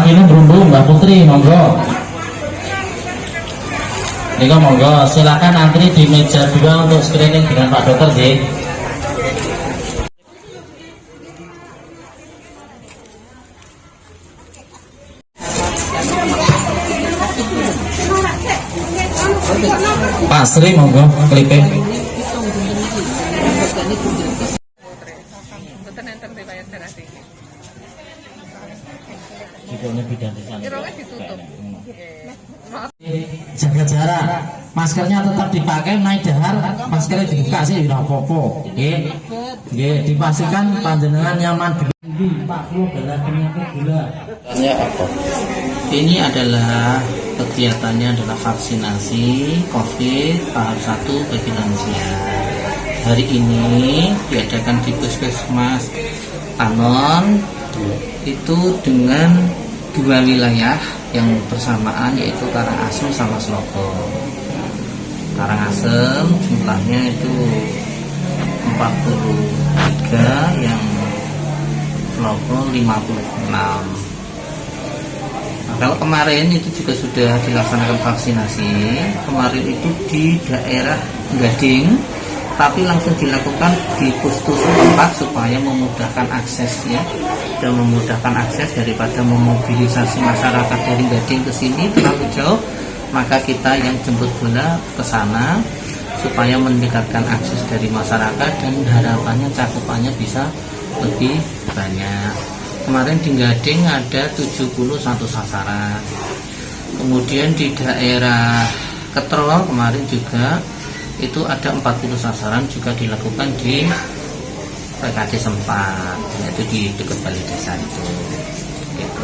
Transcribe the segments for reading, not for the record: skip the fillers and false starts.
minum berundung Mbak Putri, monggo. Niko monggo, silakan antri di meja 2 untuk screening dengan Pak Dokter nggih. Pak Sri monggo kliping. Jaga jarak, maskernya tetap dipakai, naik dahar, maskernya dibuka sih tidak apa-apa. Nggih, dipastikan panjenengan nyaman di Pak Flu adalah penyakit gula. Ini adalah kegiatannya adalah vaksinasi COVID tahap 1 bagi lansia. Hari ini diadakan di Puskesmas Tanon itu dengan 2 wilayah yang bersamaan, yaitu Karangasem sama Slogo. Karangasem jumlahnya itu 43, yang Slogo 56. Nah, kalau kemarin itu juga sudah dilaksanakan vaksinasi. Kemarin itu di daerah Gading, tapi langsung dilakukan di puskesmas tempat supaya memudahkan aksesnya dan memudahkan akses daripada memobilisasi masyarakat dari Gading ke sini terlalu jauh, maka kita yang jemput bola ke sana supaya mendekatkan akses dari masyarakat dan harapannya cakupannya bisa lebih banyak. Kemarin di Gading ada 71 sasaran. Kemudian di daerah Ketrol kemarin juga itu ada 40 sasaran juga dilakukan di PKD sempat, yaitu di dekat balai desa itu. Gitu.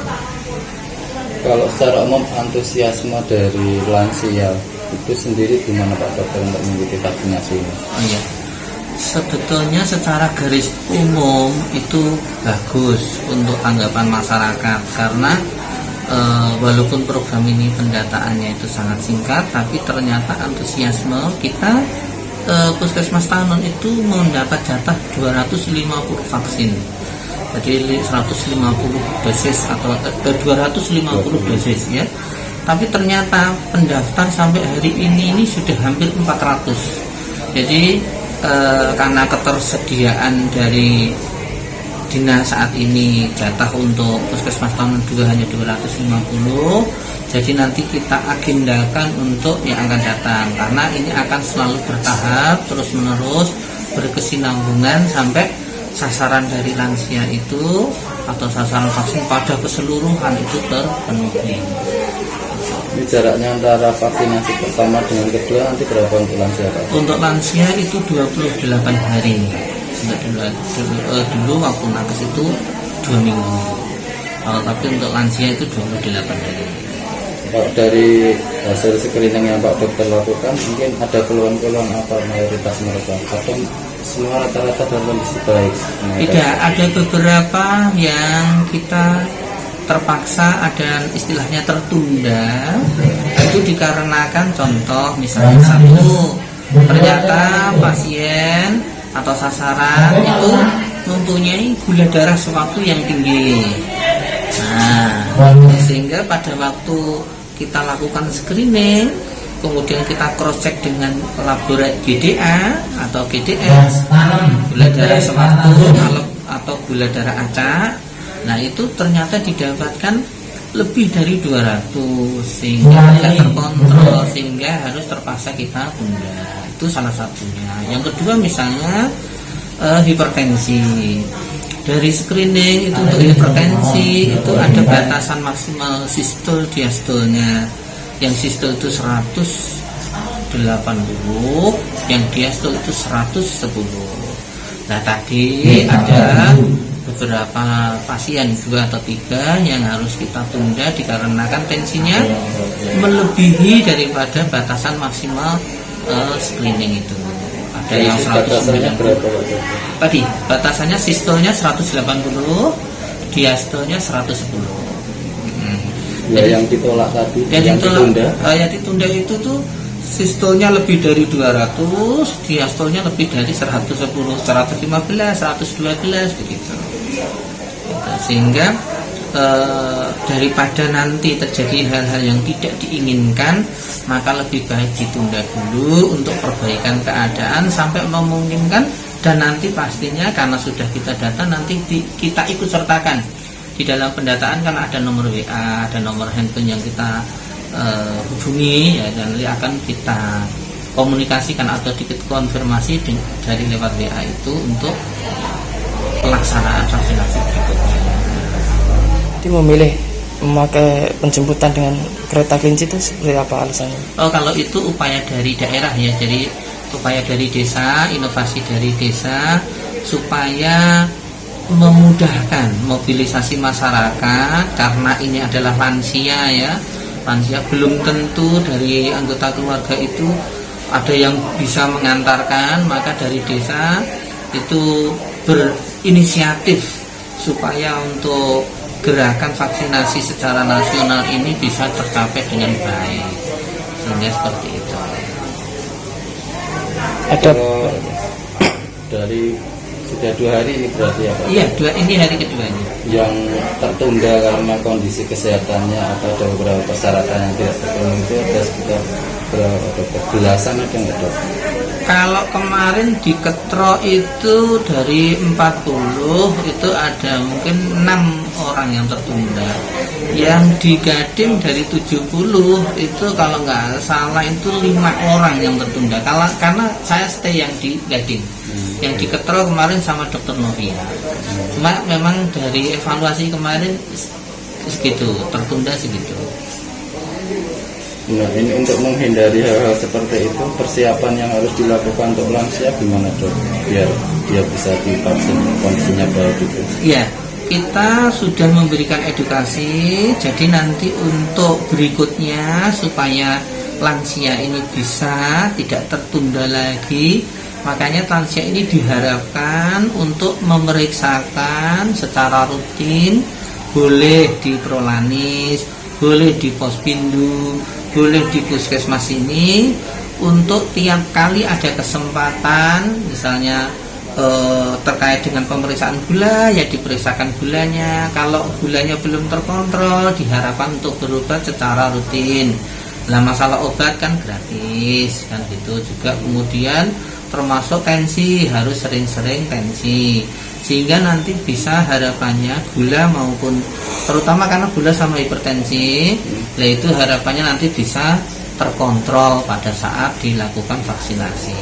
Kalau secara umum antusiasme dari lansia itu sendiri gimana Pak Dokter untuk mengikuti vaksinasi ini? Oh iya, sebetulnya secara garis umum itu bagus untuk anggapan masyarakat, karena walaupun program ini pendataannya itu sangat singkat, tapi ternyata antusiasme kita Puskesmas Tanon itu mendapat jatah 250 vaksin. Jadi 150 dosis atau 250 dosis ya. Tapi ternyata pendaftar sampai hari ini sudah hampir 400. Jadi karena ketersediaan dari dinas saat ini jatah untuk Puskesmas Tanon 2 hanya 250, jadi nanti kita agendakan untuk yang akan datang, karena ini akan selalu bertahap terus menerus berkesinambungan sampai sasaran dari lansia itu atau sasaran vaksin pada keseluruhan itu terpenuhi. Ini jaraknya antara vaksinasi pertama dengan kedua nanti berapa untuk lansia Pak? Untuk lansia itu 28 hari. Dulu waktu nakes itu 2 minggu. Tapi untuk lansia itu 28 hari. Kalau dari hasil screening yang Pak Dokter lakukan, mungkin ada keluhan-keluhan apa mayoritas mereka atau semua rata-rata dalam kondisi baik? Tidak, ada beberapa yang kita terpaksa ada istilahnya tertunda. Itu dikarenakan contoh misalnya satu, ternyata pasien atau sasaran itu mempunyai gula darah sewaktu yang tinggi. Nah, sehingga pada waktu kita lakukan screening, kemudian kita cross check dengan laboratorium GDA atau GDS, gula darah sewaktu atau gula darah acak. Nah, itu ternyata didapatkan lebih dari 200, sehingga tidak terkontrol, sehingga harus terpaksa kita tunda. Itu salah satunya. Yang kedua misalnya hipertensi. Dari screening itu untuk hipertensi itu ada batasan maksimal sistol diastolnya. Yang sistol itu 180, yang diastol itu 110. Nah, tadi ada beberapa pasien 2 atau 3 yang harus kita tunda dikarenakan tensinya melebihi daripada batasan maksimal screening itu. Ada yang 190. Tadi batasannya sistolnya 180, diastolnya 110. Ya, yang ditolak tadi, yang ditunda itu tuh sistolnya lebih dari 200, diastolnya lebih dari 110, 115, 112 begitu. Sehingga daripada nanti terjadi hal-hal yang tidak diinginkan, maka lebih baik ditunda dulu untuk perbaikan keadaan sampai memungkinkan. Dan nanti pastinya karena sudah kita data, nanti kita ikut sertakan di dalam pendataan, karena ada nomor WA, ada nomor handphone yang kita hubungi ya, dan nanti akan kita komunikasikan atau konfirmasi dari lewat WA itu untuk pelaksanaan vaksinasi berikutnya. Jadi memilih memakai penjemputan dengan kereta kelinci itu seperti apa alasannya? Oh, kalau itu upaya dari daerah ya, jadi upaya dari desa, inovasi dari desa supaya memudahkan mobilisasi masyarakat, karena ini adalah lansia ya. Lansia belum tentu dari anggota keluarga itu ada yang bisa mengantarkan, maka dari desa itu berinisiatif supaya untuk gerakan vaksinasi secara nasional ini bisa tercapai dengan baik, sehingga seperti itu. Ada dari sudah 2 hari ini berarti ya Pak? Iya, ini hari keduanya. Yang tertunda karena kondisi kesehatannya atau ada beberapa persyaratan yang tidak terpenuhi itu ada sekitar berapa dokter? Belasan ada nggak dok? Kalau kemarin di Ketro itu dari 40 itu ada mungkin 6 orang yang tertunda. Yang di Gading dari 70 itu kalau nggak salah itu 5 orang yang tertunda. Karena saya stay yang di Gading. Yang di Ketro kemarin sama Dokter Novia. Cuma memang dari evaluasi kemarin segitu, tertunda segitu. Nah, ini untuk menghindari hal-hal seperti itu, persiapan yang harus dilakukan untuk lansia gimana dok? Biar dia bisa divaksin kondisinya baik itu. Iya, kita sudah memberikan edukasi, jadi nanti untuk berikutnya supaya lansia ini bisa tidak tertunda lagi, makanya lansia ini diharapkan untuk memeriksakan secara rutin, boleh di Prolanis, boleh di Pospindu, boleh di puskesmas ini, untuk tiap kali ada kesempatan misalnya terkait dengan pemeriksaan gula ya diperiksakan gulanya. Kalau gulanya belum terkontrol diharapkan untuk berobat secara rutin. Nah, masalah obat kan gratis kan gitu juga. Kemudian termasuk tensi, harus sering-sering tensi, sehingga nanti bisa harapannya gula maupun terutama karena gula sama hipertensi, nah itu harapannya nanti bisa terkontrol pada saat dilakukan vaksinasi.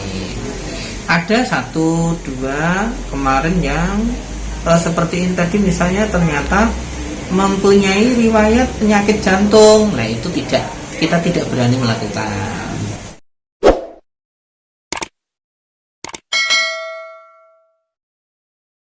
Ada 1, 2 kemarin yang seperti ini tadi, misalnya ternyata mempunyai riwayat penyakit jantung, nah itu kita tidak berani melakukan.